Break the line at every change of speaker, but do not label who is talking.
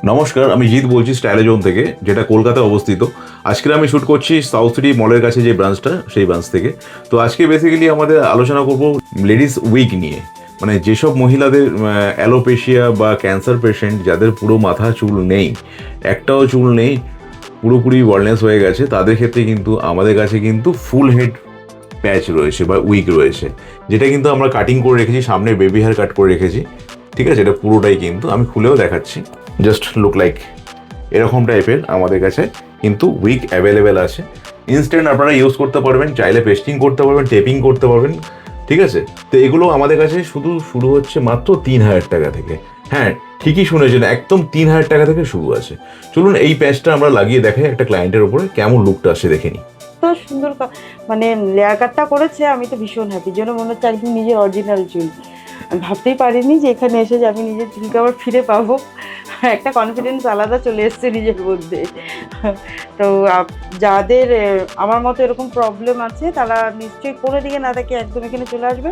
নমস্কার, আমি জিৎ বলছি স্টাইলে জোন থেকে, যেটা কলকাতায় অবস্থিত। আজকে আমি শ্যুট করছি সাউথ সিটি মলের কাছে যে ব্রাঞ্চটা, সেই ব্রাঞ্চ থেকে। তো আজকে বেসিক্যালি আমাদের আলোচনা করব লেডিস উইক নিয়ে। মানে যেসব মহিলাদের অ্যালোপেশিয়া বা ক্যান্সার পেশেন্ট, যাদের পুরো মাথা চুল নেই, একটাও চুল নেই, পুরোপুরি ওয়ালনেস হয়ে গেছে, তাদের ক্ষেত্রে কিন্তু আমাদের কাছে কিন্তু ফুল হেড প্যাচ রয়েছে বা উইক রয়েছে, যেটা কিন্তু আমরা কাটিং করে রেখেছি, সামনে বেবি হেয়ার কাট করে রেখেছি। ঠিক আছে, এটা পুরোটাই কিন্তু আমি খুলেও দেখাচ্ছি। জাস্ট লুক লাইক এরকম টাইপের আমাদের কাছে কিন্তু উইক অ্যাভেলেবেল আছে। ইনস্ট্যান্ট আপনারা ইউজ করতে পারবেন, চাইলে পেস্টিং করতে পারবেন, টেপিং করতে পারবেন। ঠিক আছে, তো এগুলো আমাদের কাছে শুরু হচ্ছে মাত্র 3,000 টাকা থেকে। হ্যাঁ, ঠিকই শুনেছেন, একদম 3,000 টাকা থেকে শুরু আছে। চলুন এই প্যাচটা আমরা লাগিয়ে দেখাই একটা ক্লায়েন্টের উপরে, কেমন লুকটা আসছে দেখে নিই।
তো সুন্দর মানে লেয়ার কাটটা করেছে, আমি তো ভীষণ হ্যাপি। যেন মনে হচ্ছে একদম নিজের অরিজিনাল চুল। আমি ভাবতেই পারিনি যে এখানে এসে যে আমি নিজের চুলকে আবার ফিরে পাবো। একটা কনফিডেন্স আলাদা চলে এসছে নিজের মধ্যে। তো যাদের আমার মতো এরকম প্রবলেম আছে, তারা নিশ্চয়ই কোনো দিকে না থাকে একদম এখানে চলে আসবে।